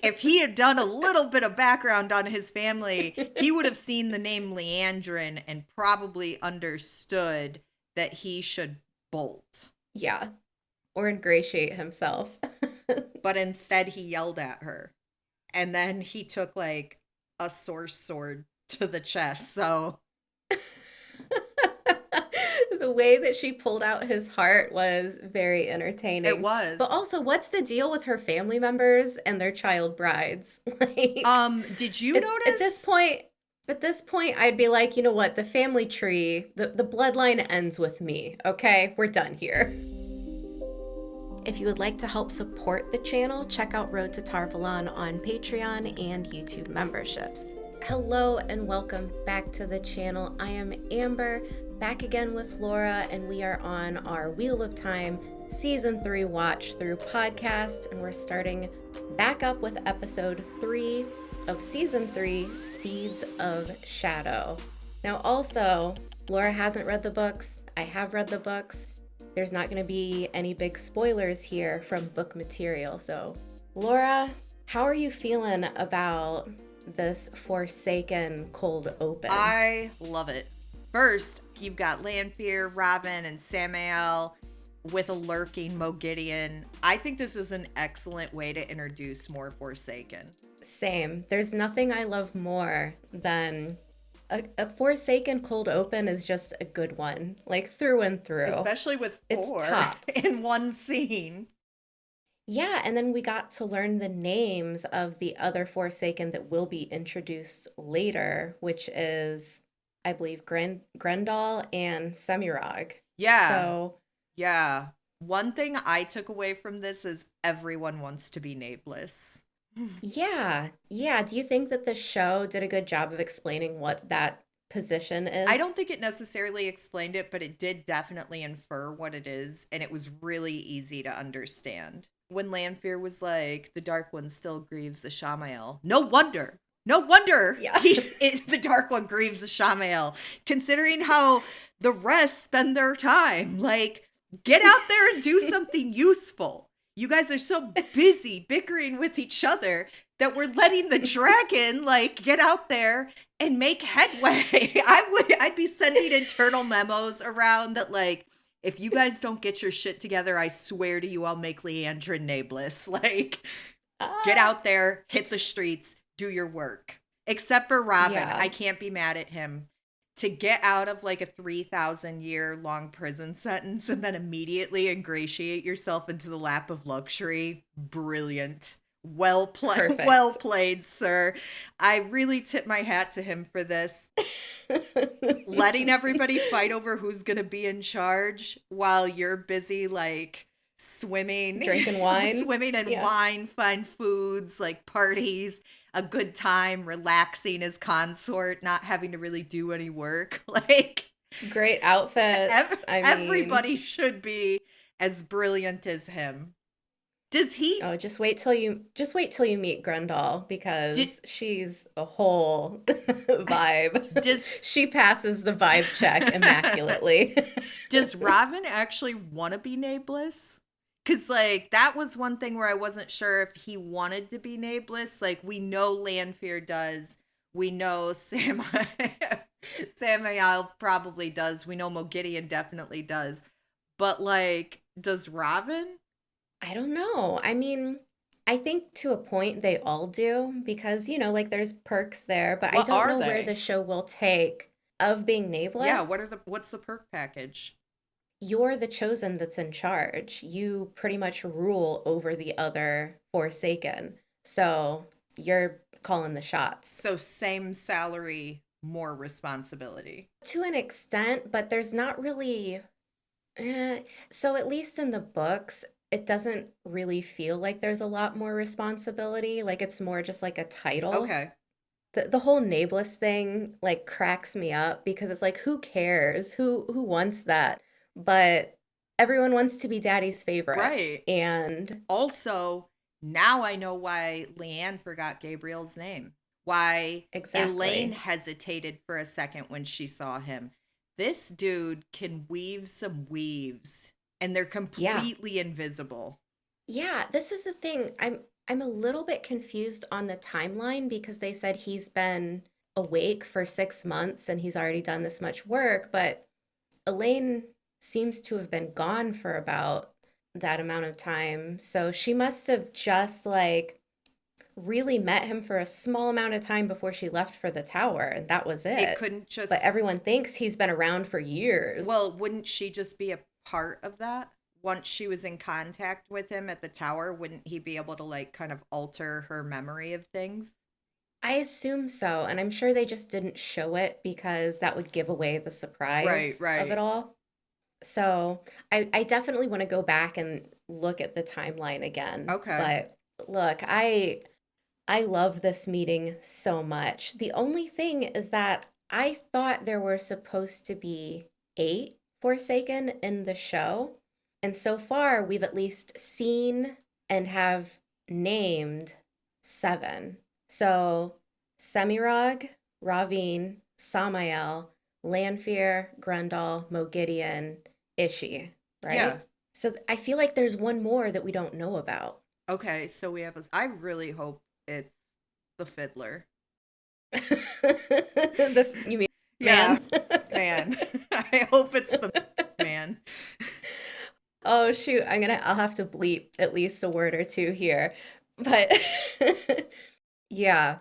If he had done a little bit of background on his family, he would have seen the name Leandrin and probably understood that he should bolt. Yeah. Or ingratiate himself. But instead he yelled at her. And then he took like a source sword to the chest. So The way that she pulled out his heart was very it entertaining. was. But also, what's the deal with her family members and their child brides? Like, Did you at this notice? point, I'd be like, you know what? The family tree, the bloodline ends with me. Okay, we're done here. If you would like to help support the channel, check out Road to Tarvalon on Patreon and YouTube memberships. Hello and welcome back to the channel. I am Amber, back again with Laura, and we are on our Wheel of Time Season 3 watch through podcast, and we're starting back up with episode 3 of Season 3, Seeds of Shadow. Now also, Laura hasn't read the books, I have read the books. There's not going to be any big spoilers here from book material. So, Laura, how are you feeling about this Forsaken cold open? I love it. First, you've got Lanfear, Robin, and Samael with a lurking Mogideon. I think this was an excellent way to introduce more Forsaken. Same. There's nothing I love more than a Forsaken cold open is just a good one, like through and through. Especially with It's 4 top. in one scene. Yeah, and then we got to learn the names of the other Forsaken that will be introduced later, which is, I believe, Grendel and Semirog. Yeah. So, Yeah. One thing I took away from this is everyone wants to be nameless. yeah. Do you think that the show did a good job of explaining what that position is? I don't think it necessarily explained it, but it did definitely infer what it is, and it was really easy to understand. When Lanfear was like, the Dark One still grieves the Shamael. No wonder. Yeah. The Dark One grieves the Shamael, considering how the rest spend their time. Like, get out there and do something useful. You guys are so busy bickering with each other that we're letting the dragon, like, get out there and make headway. I'd be sending internal memos around that, like, if you guys don't get your shit together, I swear to you, I'll make Leandrin nameless. Like, get out there, hit the streets, do your work. Except for Robin. Yeah. I can't be mad at him. To get out of like a 3,000-year long prison sentence and then immediately ingratiate yourself into the lap of luxury, brilliant. Well played, sir. I really tip my hat to him for this. Letting everybody fight over who's going to be in charge while you're busy, like, swimming. Drinking wine. Swimming in wine, fun foods, like parties, a good time, relaxing as consort, not having to really do any work. Like, great outfits. Everybody should be as brilliant as him. Does he? Oh, just wait till you meet Grendel, because she's a whole vibe. She passes the vibe check immaculately. Does Robin actually want to be nameless? Because, like, that was one thing where I wasn't sure if he wanted to be nameless. Like, we know Lanfear does. We know Samael probably does. We know Mogideon definitely does. But, like, does Robin? I don't know. I mean, I think to a point they all do, because, you know, like, there's perks there, but I don't know where the show will take of being nameless. Yeah, what's the perk package? You're the chosen that's in charge. You pretty much rule over the other Forsaken. So you're calling the shots. So same salary, more responsibility. To an extent, but there's not really... So at least in the books, it doesn't really feel like there's a lot more responsibility. Like, it's more just like a title. Okay. The whole nameless thing, like, cracks me up, because it's like, who cares? Who wants that? But everyone wants to be daddy's favorite. Right. And also, now I know why Leanne forgot Gabriel's name. Why Elaine hesitated for a second when she saw him. This dude can weave some weaves, and they're completely invisible. Yeah, this is the thing. I'm a little bit confused on the timeline because they said he's been awake for 6 months and he's already done this much work, but Elaine seems to have been gone for about that amount of time. So she must have just like really met him for a small amount of time before she left for the tower, and that was It it. couldn't But just, everyone thinks he's been around for years. well, wouldn't she just be a part of that? Once she was in contact with him at the tower, wouldn't he be able to like kind of alter her memory of things? I assume so, and I'm sure they just didn't show it because that would give away the Right, surprise of it right. all. So I definitely want to go back and look at the timeline again. Okay. But look, I love this meeting so much. The only thing is that I thought there were supposed to be 8 Forsaken in the show. And so far, we've at least seen and have named 7. So Semirog, Ravine, Samael, Lanfear, Grendel, Mogideon, Ishi, Yeah. right? So I feel like there's one more that we don't know about. Okay, so we have a, I really hope it's the fiddler. You mean Yeah, man? man. I hope it's the man. Oh shoot, I'll have to bleep at least a word or two here. But yeah,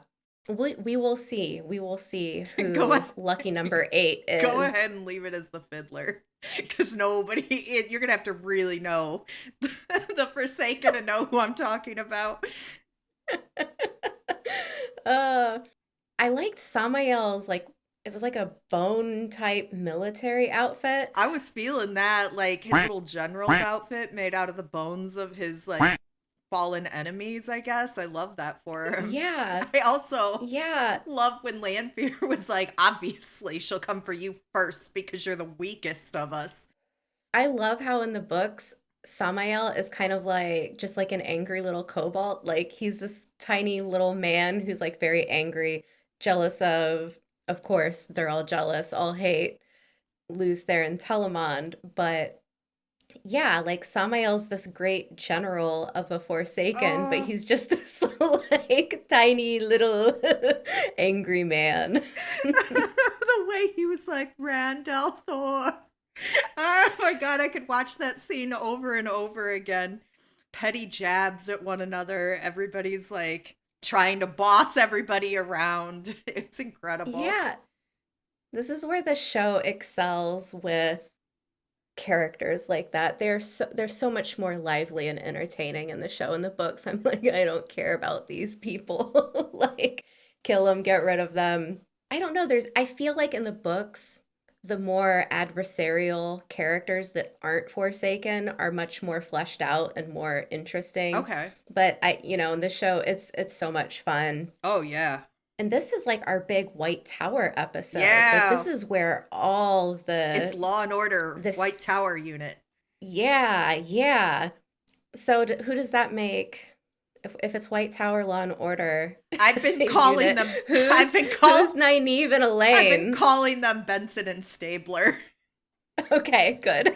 we will see. We will see Go who ahead. lucky number 8 Go is. ahead and leave it as the fiddler. Because nobody, you're going to have to really know the Forsaken to know who I'm talking about. uh I liked Samael's like it was like a bone type military outfit. I was feeling that, like his little general's outfit made out of the bones of his, like, fallen enemies, I guess. I love that for him. Yeah. I also Yeah. love when Lanfear was like, obviously, she'll come for you first because you're the weakest of us. I love how in the books Samael is kind of like just like an angry little kobold. Like he's this tiny little man who's like very angry, jealous of course, they're all jealous, all hate Luther and Telamon. But yeah, like Samael's this great general of a Forsaken, but Oh, he's just this like tiny little angry man. the way he was like, Randall Thor. Oh my god, I could watch that scene over and over again. Petty jabs at one another. Everybody's like trying to boss everybody around. It's incredible. Yeah, this is where the show excels with characters like that. They're so much more lively and entertaining in the show. In the books, I'm like, I don't care about these people. Like, kill them, get rid of them. I don't know. I feel like in the books, the more adversarial characters that aren't Forsaken are much more fleshed out and more interesting. Okay. But in the show, it's so much fun. Oh, yeah. And this is like our big White Tower episode. Like this Yeah. is where all It's the Law and Order White this Tower unit. yeah, yeah. So who does that make? If it's White Tower Law and Order I've been calling unit, them I've been who's Nynaeve and I've been Elaine? calling them Benson and Stabler. Okay, good.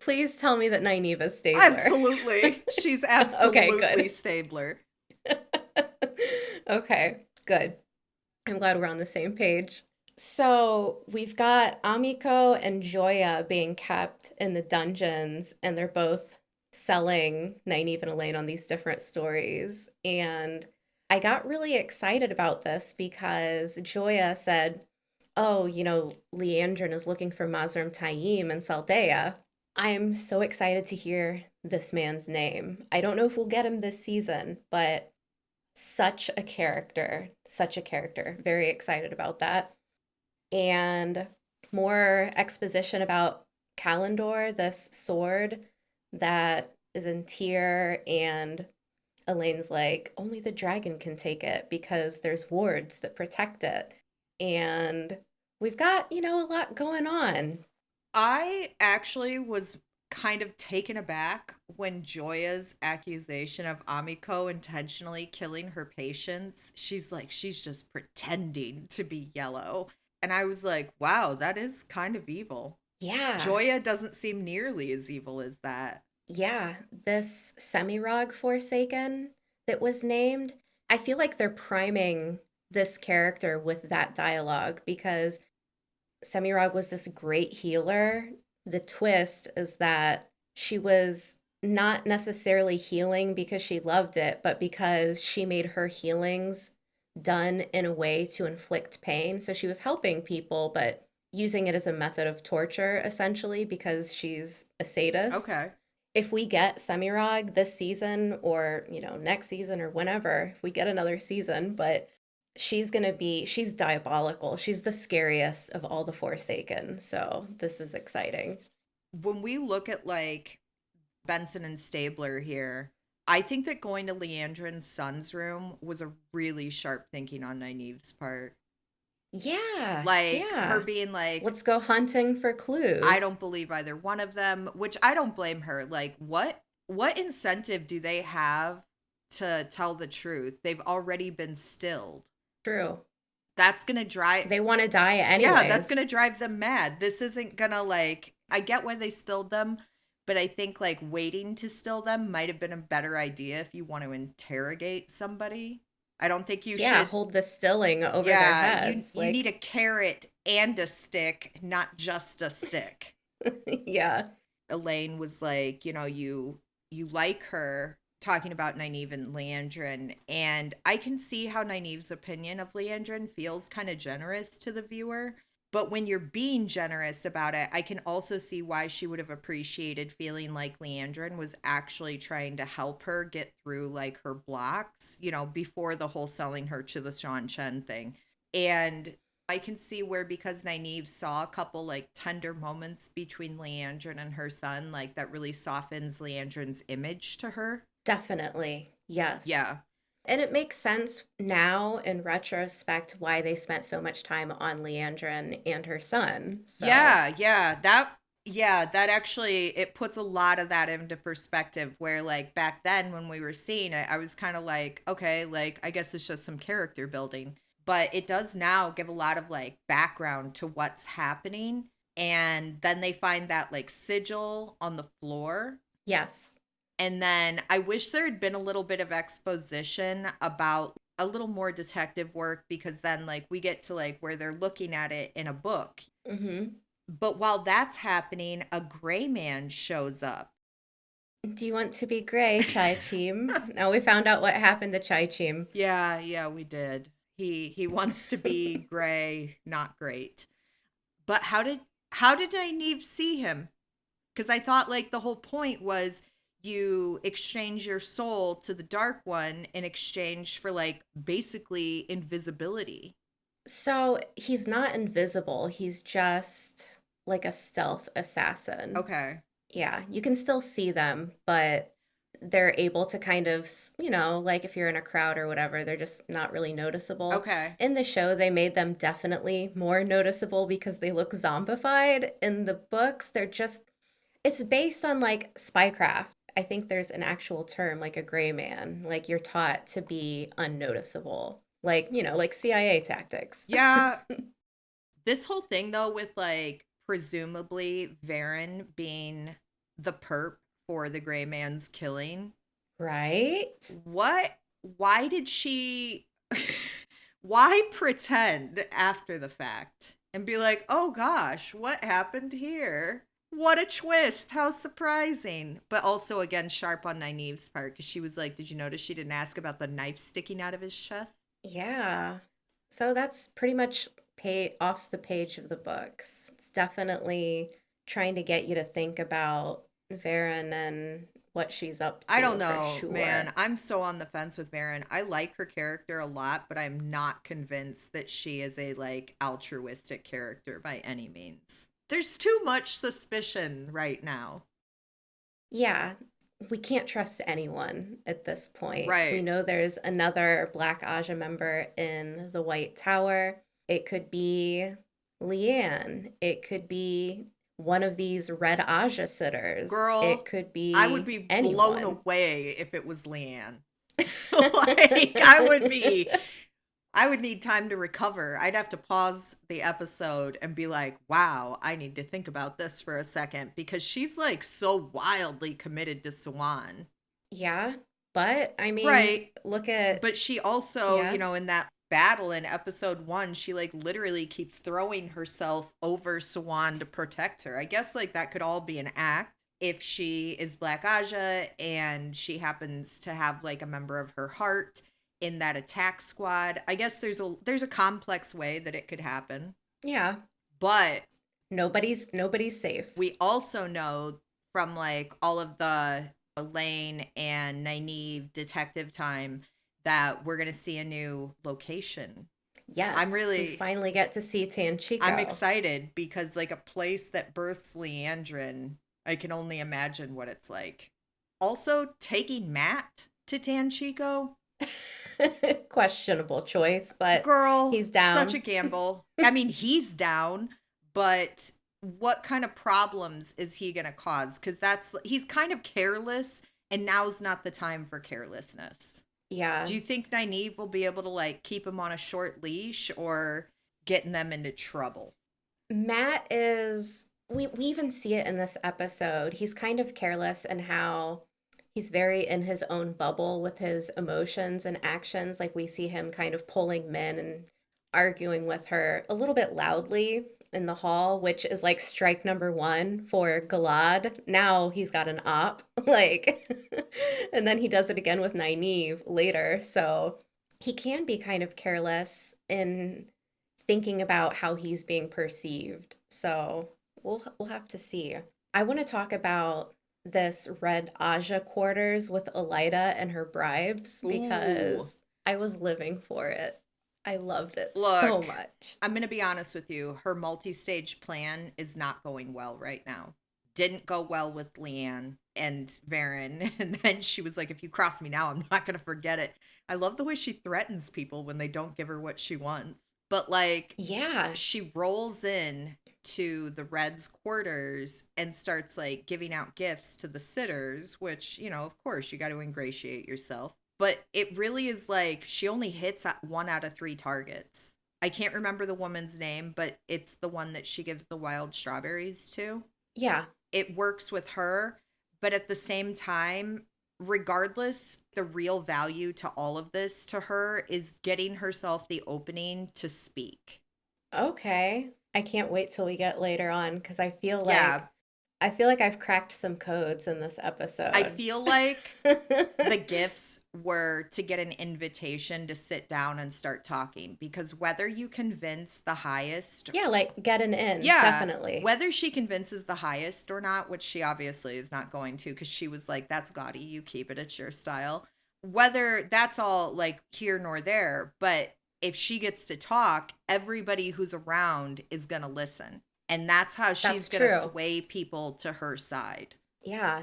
Please tell me that Nynaeve is Stabler. Absolutely. She's Okay, absolutely good. Stabler. Okay, good. I'm glad we're on the same page. So we've got Amiko and Joya being kept in the dungeons, and they're both selling Nynaeve and Elaine on these different stories. And I got really excited about this because Joya said, oh, Leandrin is looking for Mazrim Taim and Saldea. I am so excited to hear this man's name. I don't know if we'll get him this season, but such a character, such a character. Very excited about that. And more exposition about Kalendor, this sword that is in Tyr, and Elaine's like, only the dragon can take it because there's wards that protect it. And we've got, a lot going on. I actually was kind of taken aback when Joya's accusation of Amiko intentionally killing her patients. She's like, she's just pretending to be yellow. And I was like, wow, that is kind of evil. Yeah. Joya doesn't seem nearly as evil as that. Yeah, this Semirog Forsaken that was named, I feel like they're priming this character with that dialogue because Semirog was this great healer. The twist is that she was not necessarily healing because she loved it, but because she made her healings done in a way to inflict pain. So she was helping people, but using it as a method of torture, essentially, because she's a sadist. Okay. If we get Semirog this season or, next season or whenever, if we get another season, but she's diabolical. She's the scariest of all the Forsaken. So this is exciting. When we look at like Benson and Stabler here, I think that going to Leandrin's son's room was a really sharp thinking on Nynaeve's part. Yeah, Like her yeah. being like, Let's go hunting for I clues. don't believe either one of them, which I don't blame her. Like what incentive do they have to tell the truth? They've already been stilled. True. That's going to drive They want to die Yeah, that's going anyways. to drive them mad. This isn't going to like I get why they stilled them, but I think like waiting to still them might have been a better idea if you want to interrogate somebody. I don't think you Yeah, should. hold the stilling over their Yeah, heads. you need a carrot and a stick, not just a stick. Yeah. Elaine was like, you like her, talking about Nynaeve and Leandrin, and I can see how Nynaeve's opinion of Leandrin feels kind of generous to the viewer. But when you're being generous about it, I can also see why she would have appreciated feeling like Leandrin was actually trying to help her get through like her blocks, before the whole selling her to the Sean Chen thing. And I can see where, because Nynaeve saw a couple like tender moments between Leandrin and her son, like that really softens Leandrin's image to her. Definitely. Yes. Yeah. And it makes sense now in retrospect why they spent so much time on Leandrin and her son. So, That actually, it puts a lot of that into perspective, where like back then when we were seeing it, I was kind of like, okay, like I guess it's just some character building. But it does now give a lot of like background to what's happening. And then they find that like sigil on the floor. yes. And then I wish there had been a little bit of exposition about a little more detective work, because then like we get to like where they're looking at it in a book. Mhm. But while that's happening, a gray man shows up. Do you want to be gray, Chai Chim? Now we found out what happened to Chai Chim. Yeah, we did. He wants to be gray, not great. But how did Nynaeve see him? Because I thought like the whole point was you exchange your soul to the dark one in exchange for like basically invisibility. So he's not invisible. He's just like a stealth assassin. Okay. Yeah, you can still see them, but they're able to kind of, like if you're in a crowd or whatever, they're just not really noticeable. Okay. In the show, they made them definitely more noticeable because they look zombified. In the books, it's based on like spycraft. I think there's an actual term, like a gray man. Like you're taught to be unnoticeable, like CIA tactics. Yeah, this whole thing though with like presumably Varen being the perp for the gray man's killing. Right? What why did she why pretend after the fact and be like, "Oh gosh, what happened here?" What a twist. How surprising. But also, again, sharp on Nynaeve's part, because she was like, did you notice she didn't ask about the knife sticking out of his chest? Yeah. So that's pretty much off the page of the books. It's definitely trying to get you to think about Varen and what she's up I don't to for know, man. sure. I'm so on the fence with Varen. I like her character a lot, but I'm not convinced that she is a like altruistic character by any means. There's too much suspicion right now. Yeah, we can't trust anyone at this point. We Right. know there's another Black Aja member in the White Tower. It could be Leanne. It could be one of these Red Aja sitters. It Girl, could I would be be blown anyone. away if it was Leanne. Like, I would be. I would need time to recover. I'd have to pause the episode and be like, wow, I need to think about this for a second because she's like so wildly committed to Swan. Yeah, but I mean, Right. look at, But she also, yeah, in that battle in episode 1, she like literally keeps throwing herself over Swan to protect her. I guess like that could all be an act if she is Black Aja and she happens to have like a member of her heart in that attack squad. I guess there's a complex way that it could happen. yeah, But nobody's safe. we also know from like all of the Elaine and Nynaeve detective time that we're gonna see a new location. I'm Yes, we really finally get to see Tan I'm Chico. excited because like a place that births Leandrin, I can only imagine what it's like. Also, taking Matt to Tan Chico, Questionable choice, but girl, he's such a down. gamble. I mean, he's down, but what kind of problems is he going to cause? Because he's kind of careless, and now's not the time for carelessness. Yeah. Do you think Nynaeve will be able to like keep him on a short leash or getting them into trouble? Matt is we even see it in this episode. He's kind of careless in how he's very in his own bubble with his emotions and actions. Like we see him kind of pulling Min and arguing with her a little bit loudly in the hall, which is like strike number one for Galad. Now he's got an op. Like and then he does it again with Nynaeve later. So he can be kind of careless in thinking about how he's being perceived. So we'll have to see. I want to talk about this Red Aja quarters with Elida and her bribes Ooh. because I was living for it. I loved it so Look, much. I'm going to be honest with you. Her multi stage plan is not going well right now. Didn't go well with Leanne and Varen. And then she was like, if you cross me now, I'm not going to forget it. I love the way she threatens people when they don't give her what she wants. But like, Yeah, she rolls in to the Reds' quarters and starts like giving out gifts to the sitters, which, of course, you got to ingratiate yourself. But it really is like she only hits at 1 out of 3 targets. I can't remember the woman's name, but it's the one that she gives the wild strawberries to. yeah, It works with her, but at the same time, regardless, the real value to all of this to her is getting herself the opening to speak. okay. I can't wait till we get later on because Yeah, I feel like I've cracked some codes in this I episode. feel like the gifts were to get an invitation to sit down and start talking because whether you convince the highest, Yeah, like get an in, yeah, definitely. whether she convinces the highest or not, which she obviously is not going to because she was like, that's gaudy, you keep it, it's your style. Whether that's all like here nor there, but if she gets to talk, everybody who's around is going to listen. And that's how she's That's going to true. sway people to her side. Yeah.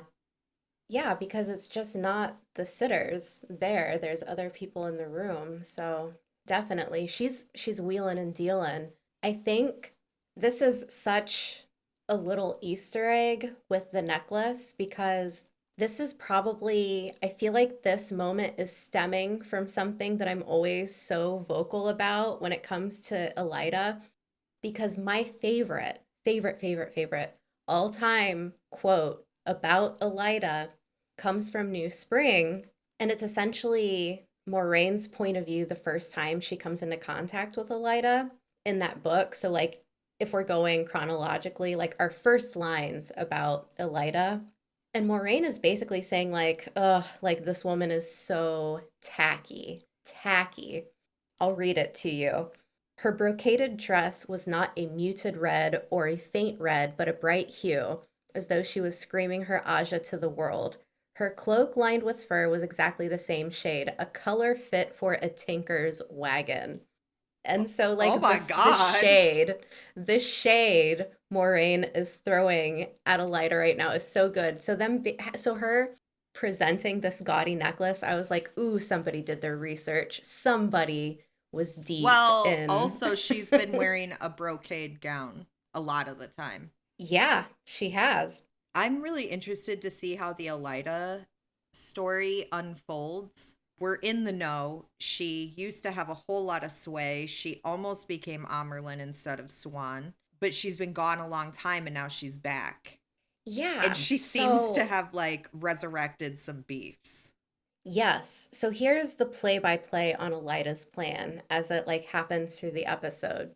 Yeah, because it's just not the sitters there. There's other people in the room. So definitely she's wheeling and dealing. I think this is such a little Easter egg with the necklace because this is probably, I feel like this moment is stemming from something that I'm always so vocal about when it comes to Elida. Because my favorite all time quote about Elida comes from New Spring. And it's essentially Moraine's point of view the first time she comes into contact with Elida in that book. So, like, if we're going chronologically, like our first lines about Elida. And Moraine is basically saying, like, ugh, like this woman is so tacky. Tacky. I'll read it to you. Her brocaded dress was not a muted red or a faint red, but a bright hue, as though she was screaming her Aja to the world. Her cloak lined with fur was exactly the same shade, a color fit for a tinker's wagon. And so Oh like my God. the shade Moraine is throwing at Elida right now is so good. So her presenting this gaudy necklace, I was like, ooh, somebody did their research. Somebody was deep Well, in. also, she's been wearing a brocade gown a lot of the time. Yeah, she has. I'm really interested to see how the Elida story unfolds we're in the know. She used to have a whole lot of sway. She almost became Amerlin instead of Swan, but she's been gone a long time and now she's back. And Yeah. she seems to So, have like resurrected some beefs. yes. So here's the play-by-play on Elida's plan as it like happens through the episode.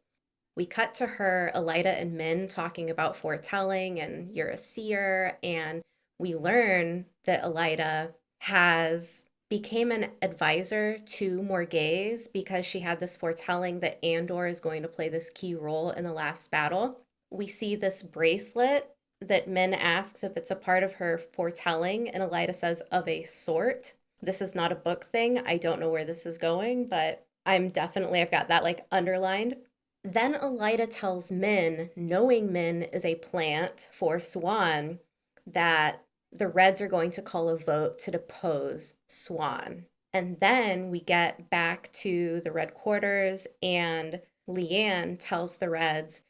We cut to her, Elida and Min talking about foretelling and you're a seer, and we learn that Elida has became an advisor to Morghese because she had this foretelling that Andor is going to play this key role in the last battle. We see this bracelet that Min asks if it's a part of her foretelling, and Elida says, of a sort. This is not a book thing. I don't know where this is going, but I've got that like underlined. Then Elida tells Min, knowing Min is a plant for Swan, that the Reds are going to call a vote to depose Swan. And then we get back to the Red quarters, and Leanne tells the Reds,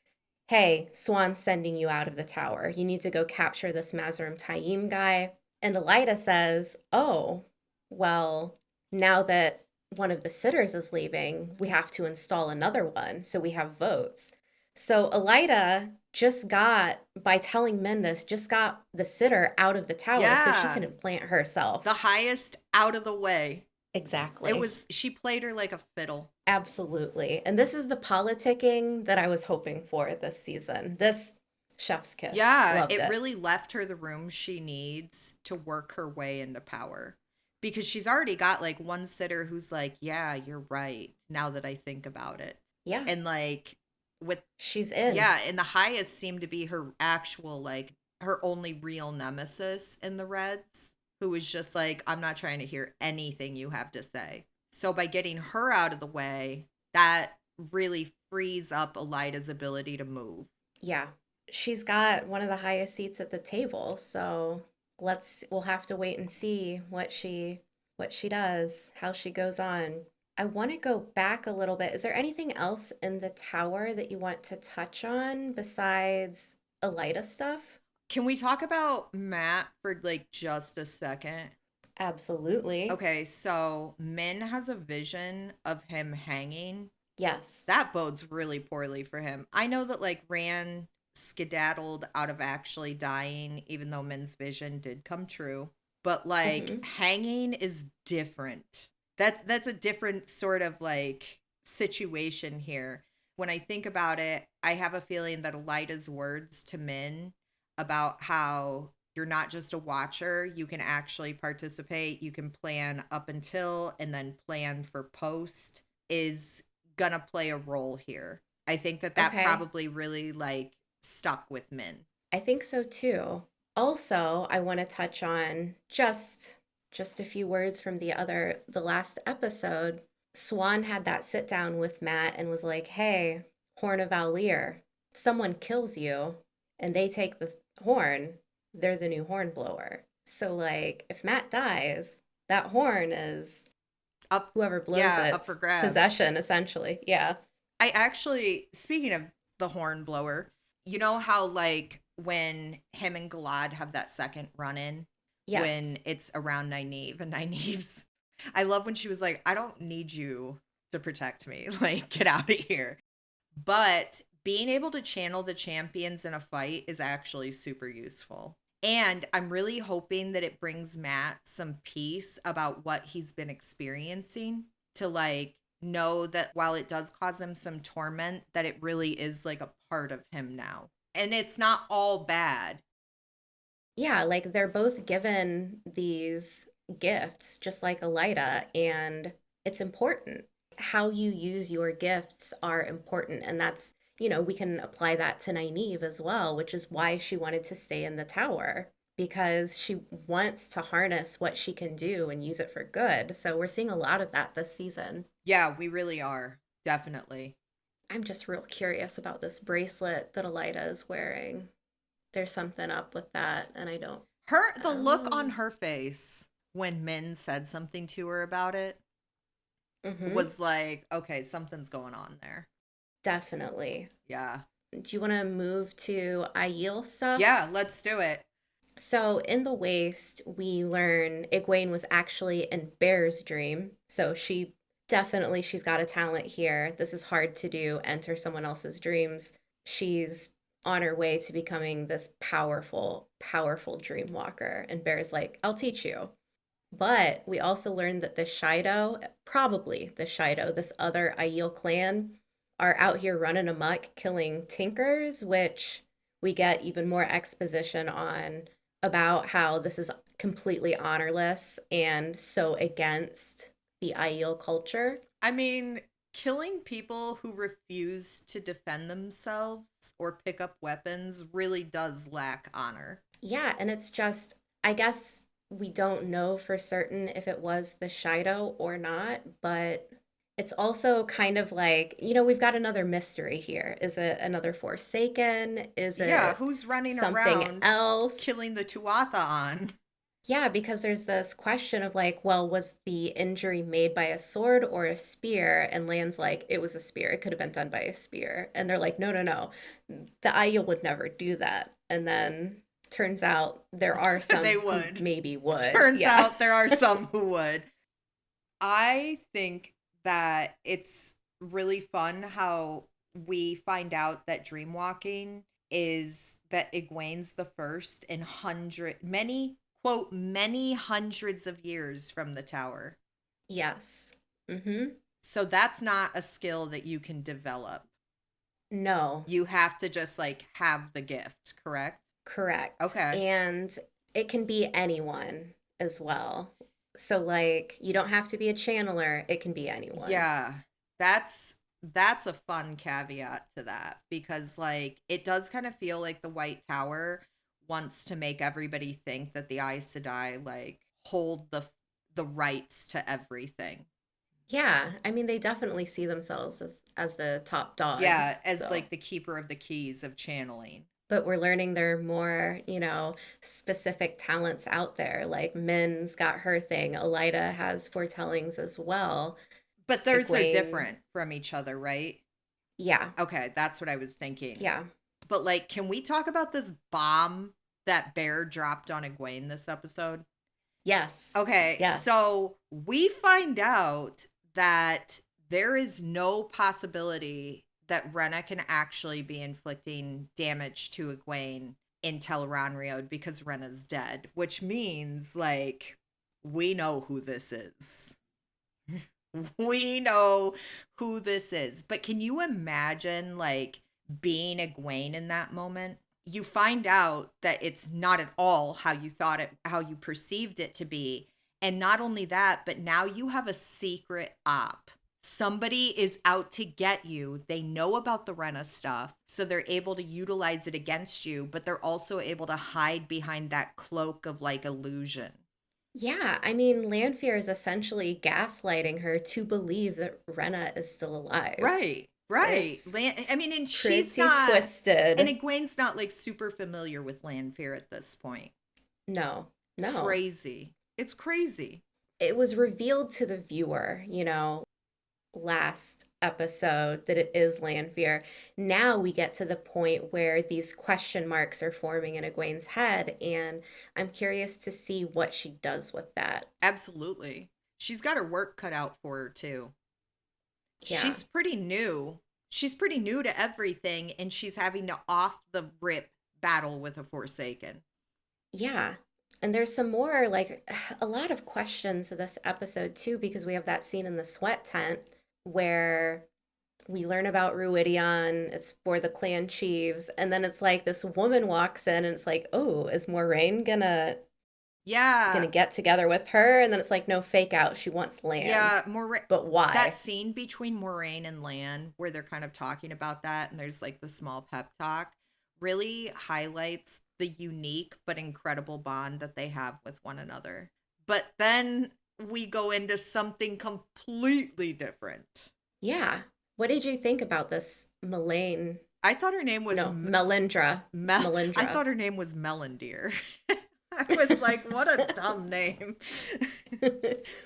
hey, Swan's sending you out of the tower. You need to go capture this Mazarim Taim guy. And Elida says, oh, well, now that one of the sitters is leaving, we have to install another one. So we have votes. So Elida just got, by telling Min this, just got the sitter out of the tower so she Yeah. can implant herself. The highest out of the way. Exactly. She played her like a fiddle. Absolutely. And this is the politicking that I was hoping for this season. This chef's kiss. Yeah, Loved it it. really left her the room she needs to work her way into power. Because she's already got like one sitter who's like, yeah, you're right, now that I think about it. Yeah. And like with She's in. yeah, and the highest seemed to be her actual like her only real nemesis in the Reds, who was just like, I'm not trying to hear anything you have to say. So by getting her out of the way, that really frees up Elida's ability to move. Yeah. She's got one of the highest seats at the table, so we'll have to wait and see what she does, how she goes on. I want to go back a little bit. Is there anything else in the tower that you want to touch on besides Elida stuff? Can we talk about Matt for like just a second? Absolutely. Okay, so Min has a vision of him hanging. Yes. That bodes really poorly for him. I know that like Rand skedaddled out of actually dying, even though Min's vision did come true. But like Hmm. hanging is different. That's a different sort of like situation here. When I think about it, I have a feeling that Elida's words to Min about how you're not just a watcher, you can actually participate, you can plan up until and then plan for post is gonna play a role here. I think that Okay. probably really like stuck with Min. I think so too. Also, I want to touch on just a few words from the last episode. Swan had that sit down with Matt and was like, "Hey, Horn of Valir, if someone kills you and they take the horn, they're the new horn blower." So like, if Matt dies, that horn is Up, whoever blows yeah, up its for grabs. possession essentially. Yeah. I actually, speaking of the horn blower, you know how like when him and Galad have that second run in Yes. when it's around Nynaeve and Nynaeve's I love when she was like, I don't need you to protect me. Like, get out of here. But being able to channel the champions in a fight is actually super useful. And I'm really hoping that it brings Matt some peace about what he's been experiencing to like know that while it does cause him some torment, that it really is like a part of him now. And it's not all bad. Yeah, like they're both given these gifts, just like Elida, and it's important. How you use your gifts are important, and that's, we can apply that to Nynaeve as well, which is why she wanted to stay in the tower, because she wants to harness what she can do and use it for good. So we're seeing a lot of that this season. Yeah, we really are. Definitely. I'm just real curious about this bracelet that Elida is wearing. There's something up with that, and The I don't look on know. her face when Min said something to her about it Mm-hmm. was like, okay, something's going on there. Definitely. Yeah. Do you want to move to Aiel stuff? Yeah, let's do it. So in the Waste, we learn Egwene was actually in Bear's dream. So she's got a talent here. This is hard to do, enter someone else's dreams. She's on her way to becoming this powerful, powerful dream walker. And Bear's like, I'll teach you. But we also learned that the Shido, probably the Shido, this other Aiel clan, are out here running amok, killing Tinkers, which we get even more exposition on about how this is completely honorless and so against the Aiel culture. I mean, killing people who refuse to defend themselves or pick up weapons really does lack honor. Yeah, and it's just, I guess we don't know for certain if it was the Shido or not, but it's also kind of like, we've got another mystery here. Is it another Forsaken? Is Yeah, it who's running something around else? killing the Tuatha on? Yeah, because there's this question of like, well, was the injury made by a sword or a spear? And Land's like, it was a spear. It could have been done by a spear. And they're like, no, no, no. The Aiel would never do that. And then turns out there are some They who would. maybe would. Turns Yeah. out there are some who would. I think that it's really fun how we find out that dreamwalking is that Egwene's the first in many hundreds of years from the tower. Yes. Mm-hmm. So that's not a skill that you can develop. No. You have to just like have the gift, correct? Correct. Okay. And it can be anyone as well. So like you don't have to be a channeler, it can be anyone. Yeah. That's a fun caveat to that because like it does kind of feel like the White Tower wants to make everybody think that the Aes Sedai like hold the rights to everything. Yeah, I mean they definitely see themselves as the top dogs. Yeah, as so. like the keeper of the keys of channeling. But we're learning there are more, specific talents out there. Like Min's got her thing. Elida has foretellings as well. But theirs are Egwene, different from each other, right? yeah, Okay, that's what I was thinking. yeah. But like, can we talk about this bomb that Bear dropped on Egwene this episode? Yes. Okay, Yes. so we find out that there is no possibility that Rena can actually be inflicting damage to Egwene in Tel'aran'rhiod because Rena's dead, which means like we know who this is. We know who this is. But can you imagine like being Egwene in that moment? You find out that it's not at all how you thought it, how you perceived it to be. And not only that, but now you have a secret op. Somebody is out to get you. They know about the Rena stuff, so they're able to utilize it against you, but they're also able to hide behind that cloak of like illusion. Yeah, I mean, Lanfear is essentially gaslighting her to believe that Rena is still alive. Right. It's I mean, and pretty she's not twisted. and Egwene's not like super familiar with Lanfear at this point. No, no. Crazy. It's crazy. It was revealed to the viewer, last episode that it is Lanfear. Now we get to the point where these question marks are forming in Egwene's head, and I'm curious to see what she does with that. Absolutely. She's got her work cut out for her too. Yeah. She's pretty new. She's pretty new to everything, and she's having to off the rip battle with a Forsaken. Yeah. And there's some more, like, a lot of questions to this episode, too, because we have that scene in the sweat tent where we learn about Ruidion. It's for the clan chiefs. And then it's like this woman walks in and it's like, oh, is Moraine gonna get together with her? And then it's like, no, fake out. She wants Lan. Yeah, but why? That scene between Moraine and Lan where they're kind of talking about that and there's like the small pep talk really highlights the unique but incredible bond that they have with one another. But then we go into something completely different. Yeah. What did you think about this Melaine? I thought her name was Melindra. Melindra. I thought her name was Melandir. I was like, what a dumb name.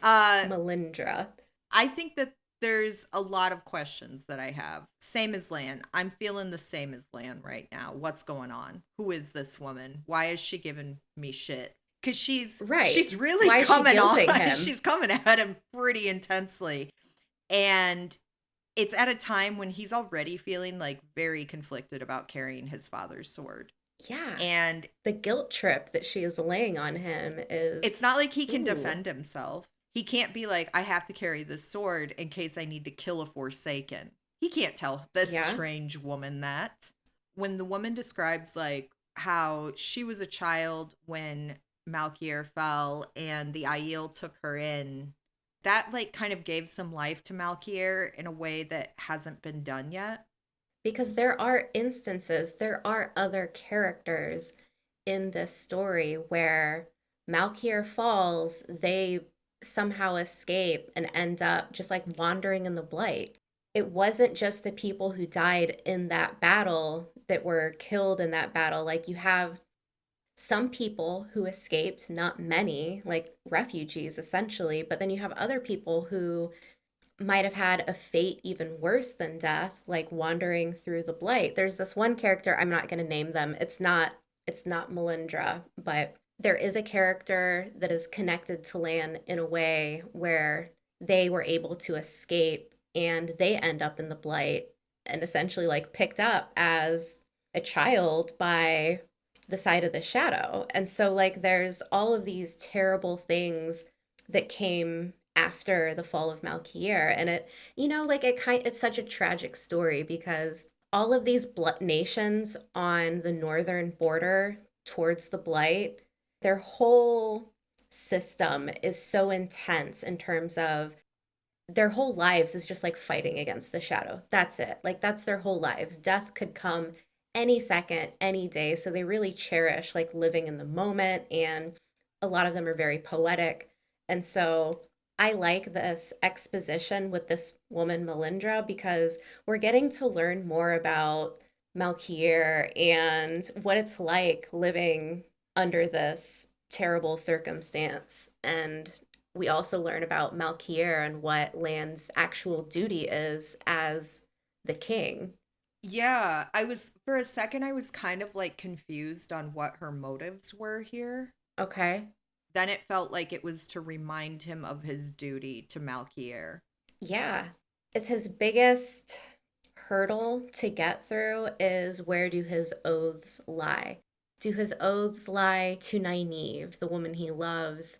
Melindra. I think that there's a lot of questions that I have. Same as Lan. I'm feeling the same as Lan right now. What's going on? Who is this woman? Why is she giving me shit? Because Right. she's really Why is she coming on. guilting him? She's coming at him pretty intensely. And it's at a time when he's already feeling like very conflicted about carrying his father's sword. Yeah. And the guilt trip that she is laying on him is, it's not like he can ooh. defend himself. He can't be like, I have to carry this sword in case I need to kill a Forsaken. He can't tell this strange woman that. When the woman describes like how she was a child when Malkier fell and the Aiel took her in, that like kind of gave some life to Malkier in a way that hasn't been done yet. Because there are instances, there are other characters in this story where Malkier falls, they somehow escape and end up just like wandering in the blight. It wasn't just the people who died in that battle that were killed in that battle. Like you have some people who escaped, not many, like refugees essentially, but then you have other people who might have had a fate even worse than death, like wandering through the blight. There's this one character, I'm not going to name them. It's not Melindra, but there is a character that is connected to Lan in a way where they were able to escape and they end up in the blight and essentially like picked up as a child by the side of the shadow. And so like there's all of these terrible things that came after the fall of Malkier, and it, like it's such a tragic story because all of these nations on the northern border towards the blight, their whole system is so intense in terms of their whole lives is just like fighting against the shadow. That's it. Like that's their whole lives. Death could come any second, any day. So they really cherish like living in the moment, and a lot of them are very poetic. And so I like this exposition with this woman Melindra because we're getting to learn more about Malkier and what it's like living under this terrible circumstance. And we also learn about Malkier and what Lan's actual duty is as the king. Yeah, for a second, I was kind of like confused on what her motives were here. Okay. Then it felt like it was to remind him of his duty to Malkier. Yeah. It's his biggest hurdle to get through is where do his oaths lie? Do his oaths lie to Nynaeve, the woman he loves?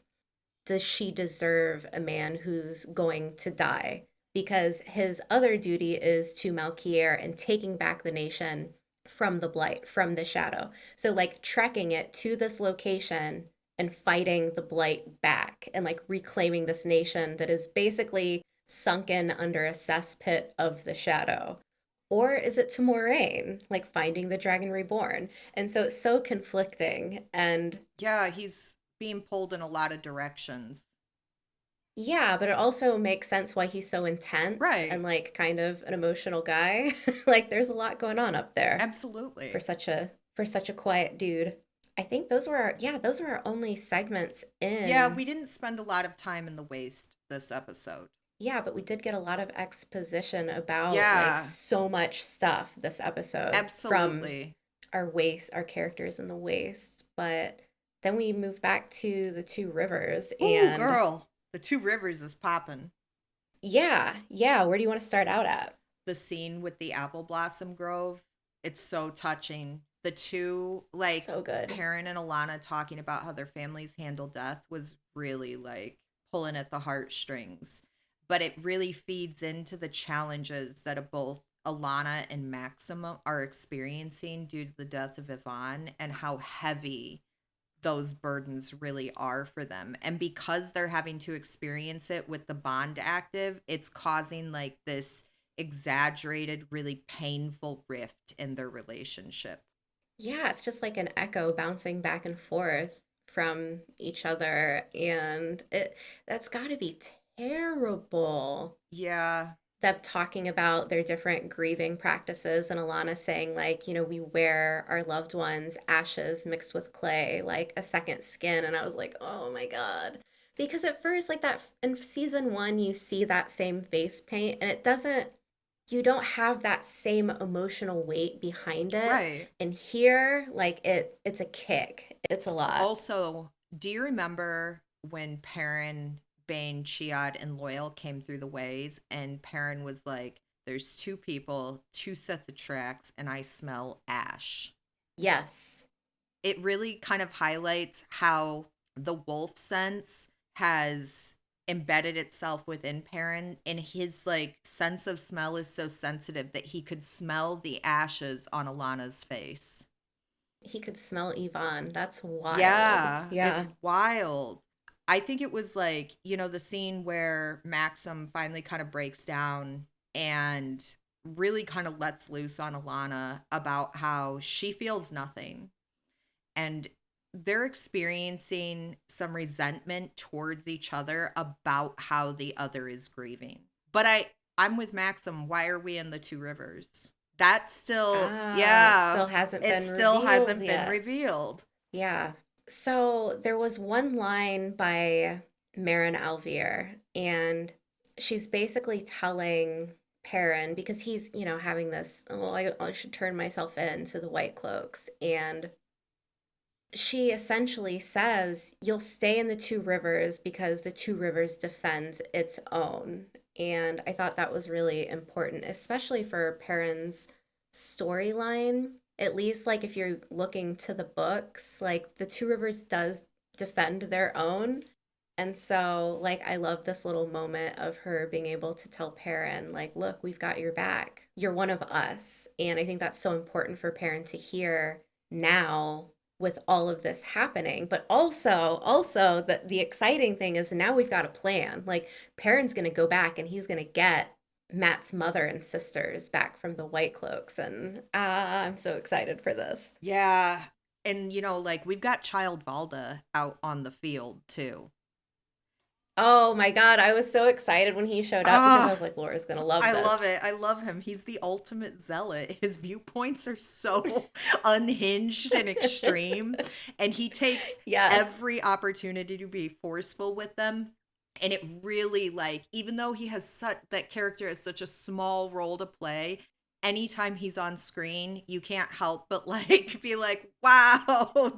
Does she deserve a man who's going to die? Because his other duty is to Malkier and taking back the nation from the blight, from the shadow. So like trekking it to this location and fighting the blight back and like reclaiming this nation that is basically sunken under a cesspit of the shadow. Or is it to Moraine, like finding the dragon reborn? And so it's so conflicting. And yeah, he's being pulled in a lot of directions. yeah, but it also makes sense why he's so intense Right. and like kind of an emotional guy. Like there's a lot going on up there Absolutely. for such a quiet dude. I think those were our only segments in. Yeah, we didn't spend a lot of time in the waste this episode. Yeah, but we did get a lot of exposition about like so much stuff this episode. Absolutely. From our characters in the waste. But then we move back to the Two Rivers. And ooh, girl, the Two Rivers is popping. Yeah. Where do you want to start out at? The scene with the apple blossom grove. It's so touching. The two, like, so good. Perrin and Alana talking about how their families handle death was really like pulling at the heartstrings. But it really feeds into the challenges that both Alana and Maxima are experiencing due to the death of Yvonne and how heavy those burdens really are for them. And because they're having to experience it with the bond active, it's causing like this exaggerated, really painful rift in their relationship. Yeah, it's just like an echo bouncing back and forth from each other. And that's got to be terrible. Yeah. Them talking about their different grieving practices and Alana saying like, we wear our loved ones' ashes mixed with clay, like a second skin. And I was like, oh my God. Because at first, like that in season one, you see that same face paint, and it doesn't, you don't have that same emotional weight behind it. Right. And here, like it's a kick. It's a lot. Also, do you remember when Perrin, Bane, Chiad, and Loyal came through the ways and Perrin was like, there's two people, two sets of tracks, and I smell ash. Yes. It really kind of highlights how the wolf sense has embedded itself within Perrin, and his like sense of smell is so sensitive that he could smell the ashes on Alana's face. He could smell Yvonne. That's wild. Yeah, it's Yeah. wild. I think it was like, the scene where Maxim finally kind of breaks down and really kind of lets loose on Alana about how she feels nothing. And they're experiencing some resentment towards each other about how the other is grieving. But I'm with Maxim. Why are we in the two rivers? That's still, It yeah, still hasn't it been still revealed hasn't been yet. revealed. Yeah. So there was one line by Marin Alvier, and she's basically telling Perrin, because he's, having this, oh, I should turn myself in to the White Cloaks. And she essentially says, you'll stay in the two rivers because the two rivers defends its own. And I thought that was really important, especially for Perrin's storyline. At least, like, if you're looking to the books, like, the two rivers does defend their own. And so, like, I love this little moment of her being able to tell Perrin, like, look, we've got your back. You're one of us. And I think that's so important for Perrin to hear now with all of this happening. But also the exciting thing is now we've got a plan. Like, Perrin's going to go back and he's going to get Matt's mother and sisters back from the White Cloaks. And I'm so excited for this. Yeah. And, like we've got Child Valda out on the field too. Oh my God, I was so excited when he showed up because I Ah, was like, Laura's gonna love I love this. it. I love him. He's the ultimate zealot. His viewpoints are so unhinged and extreme, and he takes Yes. every opportunity to be forceful with them. And it really, like, even though he has such that character has such a small role to play, anytime he's on screen, you can't help but like be like, wow,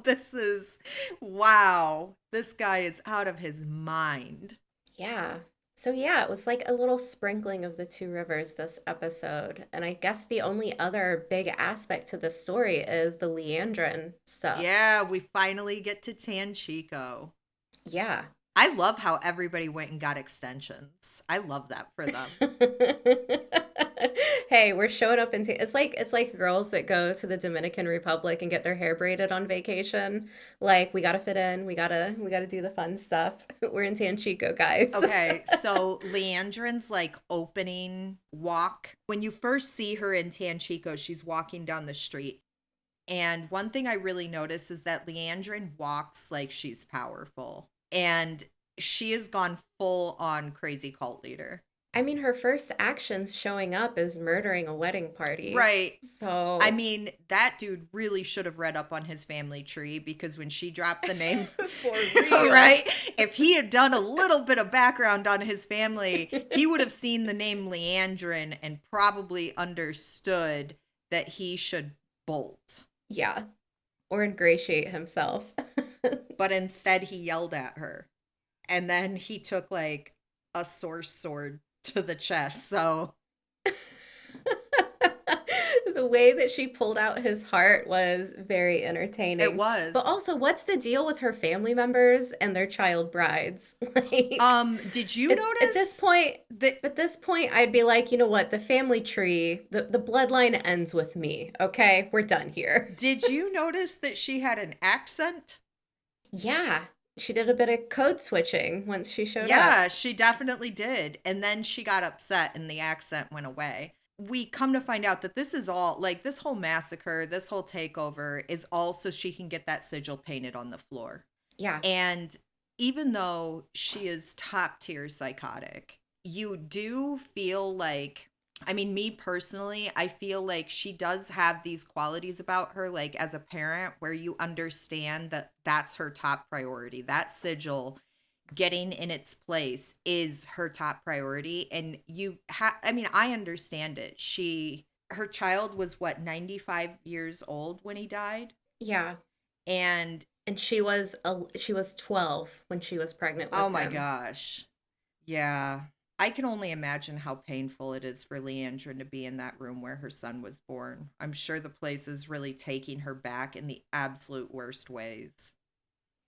wow, this guy is out of his mind. Yeah. So yeah, it was like a little sprinkling of the two rivers this episode. And I guess the only other big aspect to the story is the Leandrin stuff. Yeah, we finally get to Tan Chico. Yeah. I love how everybody went and got extensions. I love that for them. Hey, we're showing up into it's like girls that go to the Dominican Republic and get their hair braided on vacation. Like, we gotta fit in, we gotta do the fun stuff. We're in Tan Chico, guys. Okay, so Leandrin's like opening walk. When you first see her in Tan Chico, she's walking down the street. And one thing I really notice is that Leandrin walks like she's powerful. And she has gone full on crazy cult leader. I mean, her first actions showing up is murdering a wedding party. Right. I So, mean, that dude really should have read up on his family tree because when she dropped the name, for real. right? If he had done a little bit of background on his family, he would have seen the name Leandrin and probably understood that he should bolt. Yeah. Or ingratiate himself. But instead, he yelled at her. And then he took like a source sword to the chest. So The way that she pulled out his heart was very it entertaining. was. But also, what's the deal with her family members and their child brides? Like, Did you at this notice point, that? I'd be like, you know what? The family tree, the bloodline ends with me. Okay, we're done here. Did you notice that she had an accent? Yeah, she did a bit of code switching once she showed up. Yeah, she definitely did. And then she got upset and the accent went away. We come to find out that this is all like this whole massacre, this whole takeover is all so she can get that sigil painted on the floor. Yeah. And even though she is top tier psychotic, you do feel like, I mean, me personally, I feel like she does have these qualities about her, like as a parent, where you understand that that's her top priority. That sigil getting in its place is her top priority. And I mean, I understand it. Her child was what, 95 years old when he died? Yeah. And And she was 12 when she was pregnant oh with my him. gosh. Yeah. I can only imagine how painful it is for Leandrin to be in that room where her son was born. I'm sure the place is really taking her back in the absolute worst ways.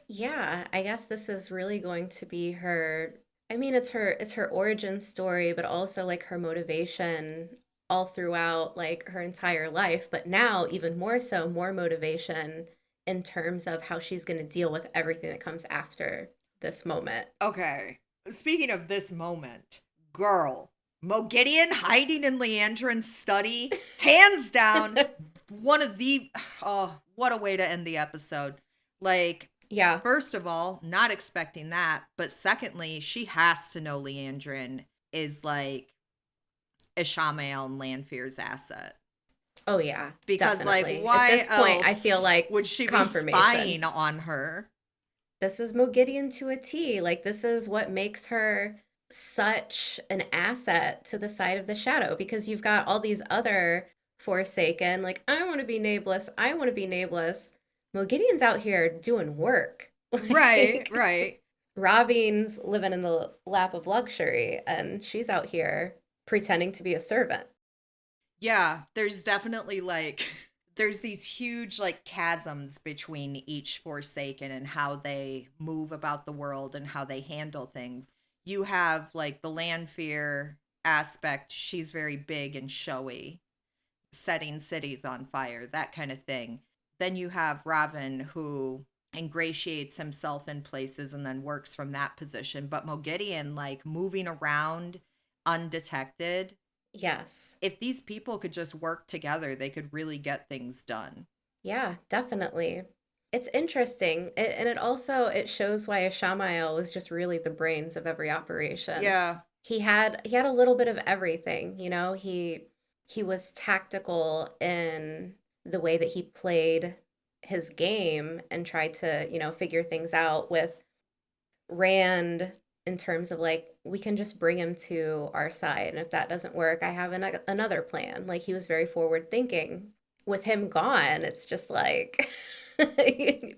Yeah, I guess this is really going to be her. I mean, it's her origin story, but also like her motivation all throughout like her entire life, but now even more so, more motivation in terms of how she's going to deal with everything that comes after this moment. Okay. Speaking of this moment, girl, Mogideon hiding in Leandrin's study, hands down, one of the oh, what a way to end the episode. Like, Yeah. first of all, not expecting that, but secondly, she has to know Leandrin is like Ishamael and Lanfear's asset. Oh yeah, Because like definitely. At why this point, I feel else like would she be confirmation. spying on her? This is Mogideon to a T. Like this is what makes her such an asset to the side of the shadow because you've got all these other Forsaken, like, I want to be nameless, I want to be nameless. Mogideon's out here doing work. Right, Like right. Ravine's living in the lap of luxury and she's out here pretending to be a servant. Yeah, there's definitely like there's these huge like chasms between each Forsaken and how they move about the world and how they handle things. You have like the Lanfear aspect, she's very big and showy, setting cities on fire, that kind of thing. Then you have Raven who ingratiates himself in places and then works from that position. But Mogideon, like moving around undetected, Yes. if these people could just work together, they could really get things done. Yeah, definitely. It's interesting. And it shows why Ishamael was just really the brains of every operation. Yeah. He had a little bit of everything, you know. He was tactical in the way that he played his game and tried to, figure things out with Rand in terms of like we can just bring him to our side and if that doesn't work, I have another plan. Like he was very forward thinking. With him gone, it's just like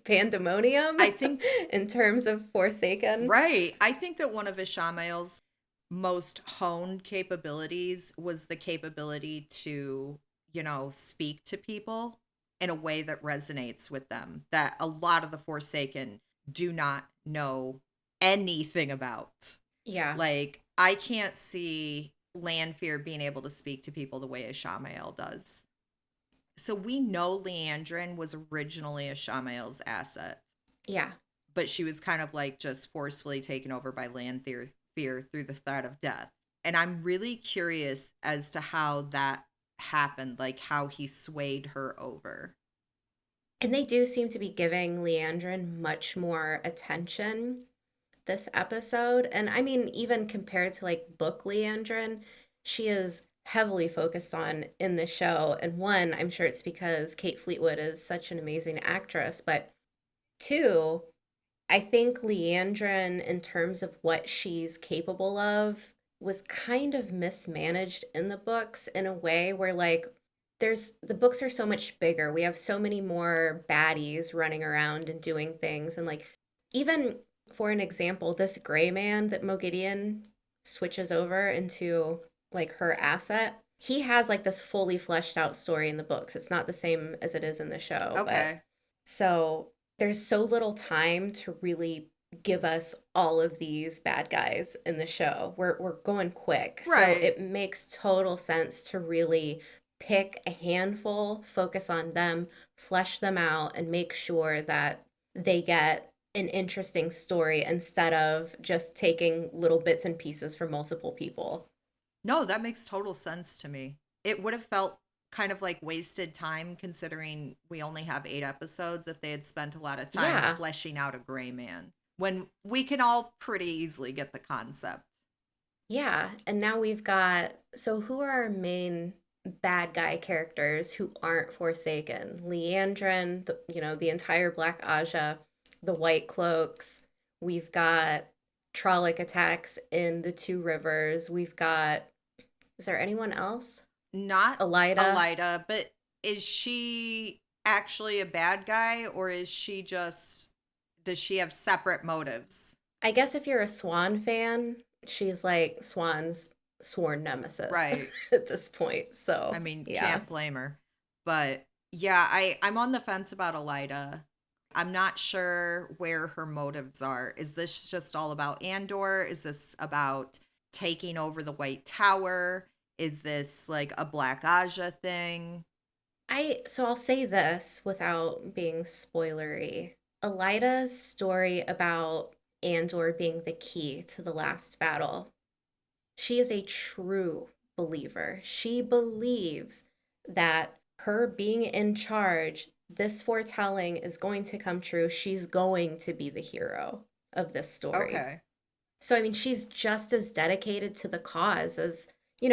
pandemonium I think, in terms of Forsaken. right. I think that one of Ishamael's most honed capabilities was the capability to, speak to people in a way that resonates with them, that a lot of the Forsaken do not know anything about. Yeah. Like, I can't see Lanfear being able to speak to people the way Ishamael does. So we know Leandrin was originally Ishamael's asset, Yeah. but she was kind of like just forcefully taken over by Lanfear through the threat of death. And I'm really curious as to how that happened, like how he swayed her over. And they do seem to be giving Leandrin much more attention this episode. And I mean, even compared to like book Leandrin, she is heavily focused on in the show. And one, I'm sure it's because Kate Fleetwood is such an amazing actress, but two, I think Leandrin, in terms of what she's capable of, was kind of mismanaged in the books in a way where, like, the books are so much bigger. We have so many more baddies running around and doing things. And, like, even for an example, this gray man that Mogideon switches over into, like, her asset, he has, like, this fully fleshed out story in the books. It's not the same as it is in the show, but Okay. so there's so little time to really give us all of these bad guys in the show. We're going quick. So Right. it makes total sense to really pick a handful, focus on them, flesh them out, and make sure that they get an interesting story instead of just taking little bits and pieces from multiple people. No, that makes total sense to me. It would have felt kind of like wasted time considering we only have 8 episodes if they had spent a lot of time Yeah. fleshing out a gray man when we can all pretty easily get the concept. Yeah, and now we've got, so who are our main bad guy characters who aren't Forsaken? Leandrin, the entire Black Aja, the White Cloaks. We've got Trollic attacks in the Two Rivers. We've got, is there anyone else? Not Elida. Elida, but is she actually a bad guy, or is she just, does she have separate motives? I guess if you're a Swan fan, she's like Swan's sworn nemesis Right. at this point. I So, mean, yeah. can't blame her. But yeah, I'm on the fence about Elida. I'm not sure where her motives are. Is this just all about Andor? Is this about taking over the White Tower? Is this like a Black Aja thing? So I'll say this without being spoilery. Elida's story about Andor being the key to the last battle. She is a true believer. She believes that her being in charge, this foretelling is going to come true. She's going to be the hero of this story. Okay. So, I mean, she's just as dedicated to the cause as,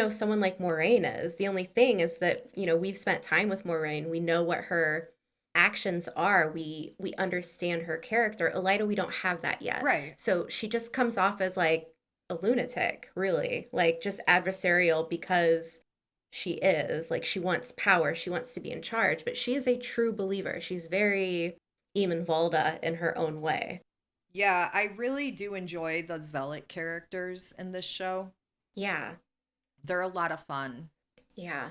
someone like Moraine is. The only thing is that, we've spent time with Moraine. We know what her actions are. We understand her character. Elida, we don't have that yet. Right. So she just comes off as like a lunatic, really, like just adversarial because she is. Like she wants power, she wants to be in charge, but she is a true believer. She's very Eamon Valda in her own way. Yeah, I really do enjoy the Zealot characters in this show. Yeah, They're a lot of fun. yeah.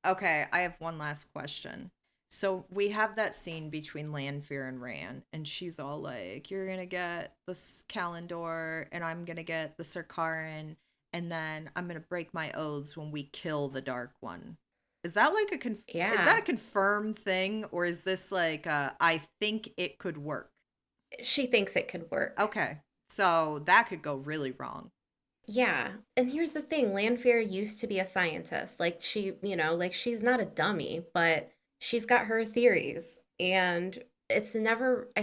Okay, I have one last question. So we have that scene between Lanfear and Rand, and she's all like, "You're gonna get this Calendor, and I'm gonna get the Sarkaran, and then I'm gonna break my oaths when we kill the Dark One." Is that like is that Yeah. a confirmed thing, or is this like I think it could work? She thinks it could work. Okay, so that could go really wrong. Yeah. And here's the thing, Lanfear used to be a scientist. Like like she's not a dummy, but she's got her theories. And I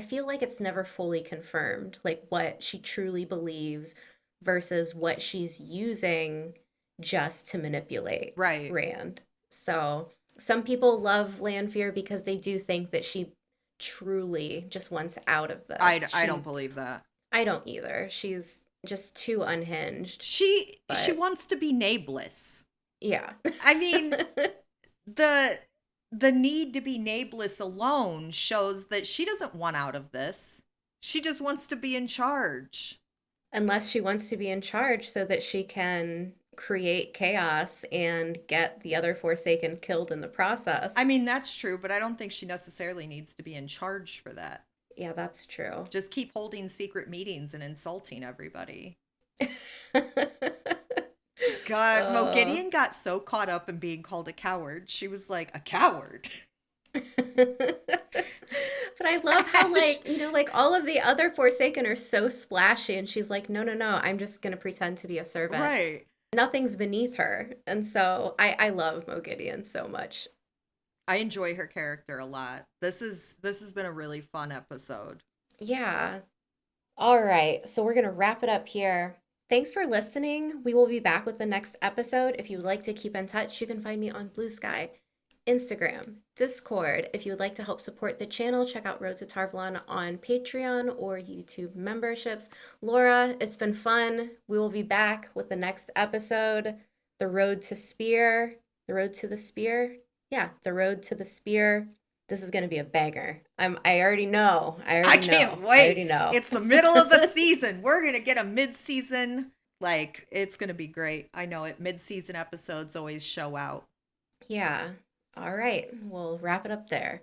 feel like it's never fully confirmed, like what she truly believes versus what she's using just to manipulate Right. Rand. So some people love Lanfear because they do think that she truly just wants out of this. I don't believe that. I don't either. She's just too unhinged. She But wants to be nameless. yeah. I mean, the the need to be nameless alone shows that she doesn't want out of this. She just wants to be in charge. Unless she wants to be in charge so that she can create chaos and get the other Forsaken killed in the process. I mean, that's true, but I don't think she necessarily needs to be in charge for that. Yeah, that's true. Just keep holding secret meetings and insulting everybody. God, Oh. Mogideon got so caught up in being called a coward. She was like, a coward? But I love how, like, like all of the other Forsaken are so splashy, and she's like, no, no, no, I'm just gonna pretend to be a servant. Right. Nothing's beneath her. And so I love Mogideon so much. I enjoy her character a lot. This has been a really fun episode. Yeah. All right. So we're going to wrap it up here. Thanks for listening. We will be back with the next episode. If you would like to keep in touch, you can find me on Blue Sky, Instagram, Discord. If you would like to help support the channel, check out Road to Tarvalon on Patreon or YouTube memberships. Laura, it's been fun. We will be back with the next episode, The Road to Spear. The Road to the Spear? Yeah, The Road to the Spear. This is going to be a banger. I already know. I can't I wait. already know. It's the middle of the season. We're going to get a mid-season. Like, it's going to be great. I know it. Mid-season episodes always show out. Yeah. All right. We'll wrap it up there.